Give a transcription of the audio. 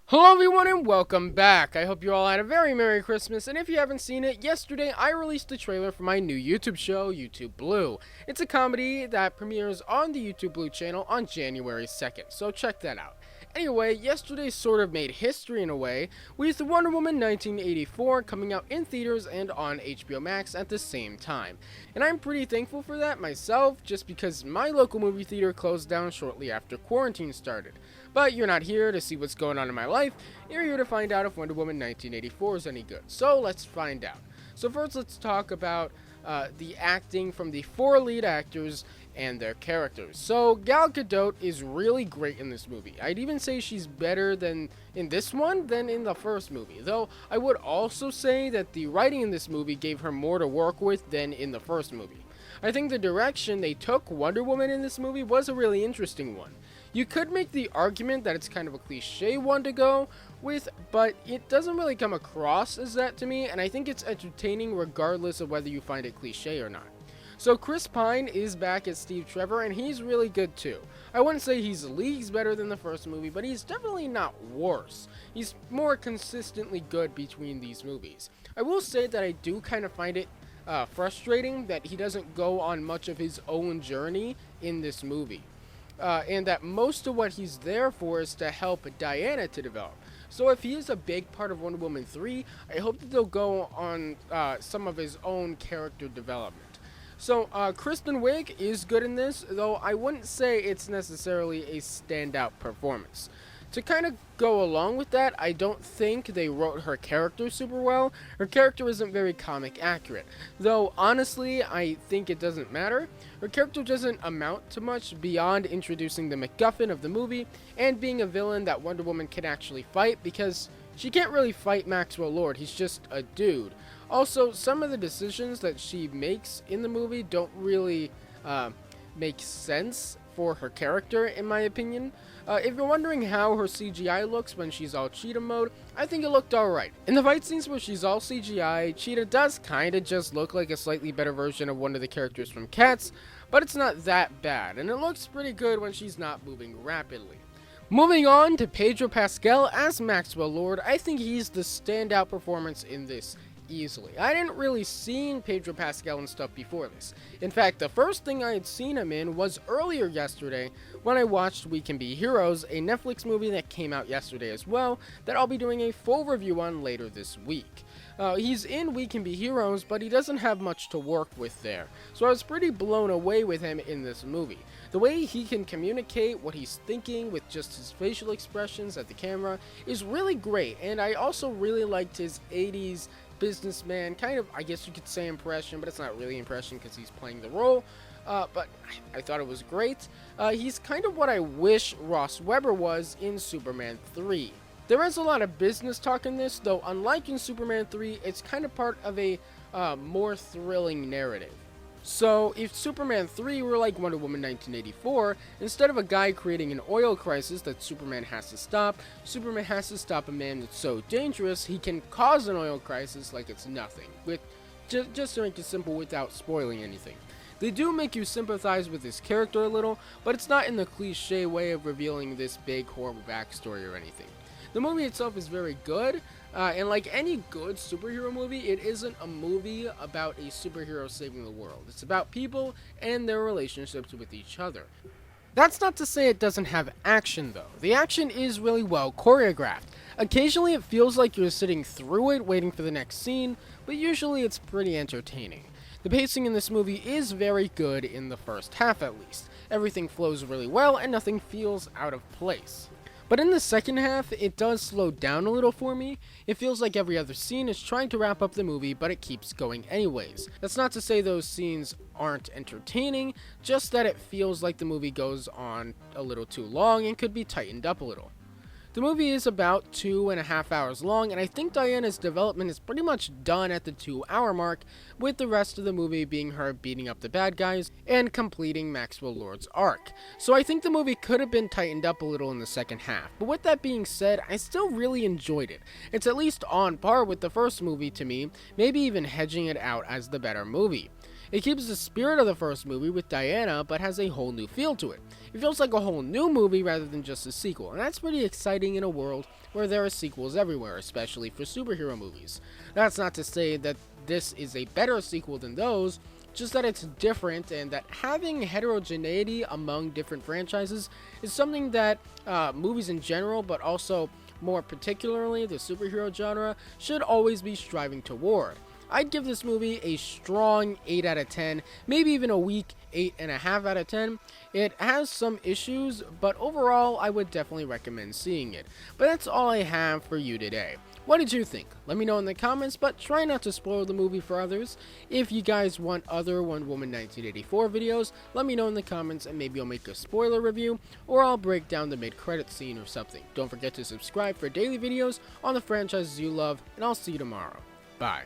Hello everyone and welcome back. I hope you all had a very Merry Christmas, and if you haven't seen it, yesterday I released the trailer for my new YouTube show, YouTube Blue. It's a comedy that premieres on the YouTube Blue channel on January 2nd, so check that out. Anyway, yesterday sort of made history in a way, with Wonder Woman 1984 coming out in theaters and on HBO Max at the same time. And I'm pretty thankful for that myself, just because my local movie theater closed down shortly after quarantine started. But you're not here to see what's going on in my life, you're here to find out if Wonder Woman 1984 is any good. So let's find out. So first let's talk about the acting from the four lead actors and their characters. So Gal Gadot is really great in this movie. I'd even say she's better than in this one than in the first movie. Though I would also say that the writing in this movie gave her more to work with than in the first movie. I think the direction they took Wonder Woman in this movie was a really interesting one. You could make the argument that it's kind of a cliche one to go with, but it doesn't really come across as that to me, and I think it's entertaining regardless of whether you find it cliche or not. So Chris Pine is back as Steve Trevor, and he's really good too. I wouldn't say he's leagues better than the first movie, but he's definitely not worse. He's more consistently good between these movies. I will say that I do kind of find it frustrating that he doesn't go on much of his own journey in this movie. And that most of what he's there for is to help Diana to develop. So if he is a big part of Wonder Woman 3, I hope that they'll go on some of his own character development. So Kristen Wiig is good in this, though I wouldn't say it's necessarily a standout performance. To kind of go along with that, I don't think they wrote her character super well. Her character isn't very comic accurate, though honestly I think it doesn't matter. Her character doesn't amount to much beyond introducing the MacGuffin of the movie and being a villain that Wonder Woman can actually fight, because she can't really fight Maxwell Lord, he's just a dude. Also, some of the decisions that she makes in the movie don't really make sense for her character, in my opinion. If you're wondering how her CGI looks when she's all Cheetah mode, I think it looked alright. In the fight scenes where she's all CGI, Cheetah does kinda just look like a slightly better version of one of the characters from Cats, but it's not that bad, and it looks pretty good when she's not moving rapidly. Moving on to Pedro Pascal as Maxwell Lord, I think he's the standout performance in this easily. I didn't really see Pedro Pascal and stuff before this. In fact, the first thing I had seen him in was earlier yesterday when I watched We Can Be Heroes, a Netflix movie that came out yesterday as well, that I'll be doing a full review on later this week. He's in We Can Be Heroes, but he doesn't have much to work with there, so I was pretty blown away with him in this movie. The way he can communicate what he's thinking with just his facial expressions at the camera is really great, and I also really liked his 80s businessman, kind of, I guess you could say impression, but it's not really impression because he's playing the role. But I thought it was great. He's kind of what I wish Ross Weber was in Superman 3. There is a lot of business talk in this, though unlike in Superman 3, it's kind of part of a more thrilling narrative. So, if Superman 3 were like Wonder Woman 1984, instead of a guy creating an oil crisis that Superman has to stop, Superman has to stop a man that's so dangerous he can cause an oil crisis like it's nothing, with just to make it simple without spoiling anything. They do make you sympathize with his character a little, but it's not in the cliche way of revealing this big horrible backstory or anything. The movie itself is very good, and like any good superhero movie, it isn't a movie about a superhero saving the world. It's about people and their relationships with each other. That's not to say it doesn't have action though. The action is really well choreographed. Occasionally it feels like you're sitting through it waiting for the next scene, but usually it's pretty entertaining. The pacing in this movie is very good in the first half at least. Everything flows really well and nothing feels out of place. But in the second half, it does slow down a little for me. It feels like every other scene is trying to wrap up the movie, but it keeps going anyways. That's not to say those scenes aren't entertaining, just that it feels like the movie goes on a little too long and could be tightened up a little. The movie is about 2.5 hours long, and I think Diana's development is pretty much done at the 2-hour mark, with the rest of the movie being her beating up the bad guys and completing Maxwell Lord's arc. So I think the movie could have been tightened up a little in the second half, but with that being said, I still really enjoyed it. It's at least on par with the first movie to me, maybe even hedging it out as the better movie. It keeps the spirit of the first movie with Diana, but has a whole new feel to it. It feels like a whole new movie rather than just a sequel, and that's pretty exciting in a world where there are sequels everywhere, especially for superhero movies. That's not to say that this is a better sequel than those, just that it's different, and that having heterogeneity among different franchises is something that movies in general, but also more particularly the superhero genre, should always be striving toward. I'd give this movie a strong 8 out of 10, maybe even a weak 8.5 out of 10. It has some issues, but overall I would definitely recommend seeing it. But that's all I have for you today. What did you think? Let me know in the comments, but try not to spoil the movie for others. If you guys want other Wonder Woman 1984 videos, let me know in the comments and maybe I'll make a spoiler review, or I'll break down the mid-credit scene or something. Don't forget to subscribe for daily videos on the franchises you love, and I'll see you tomorrow. Bye.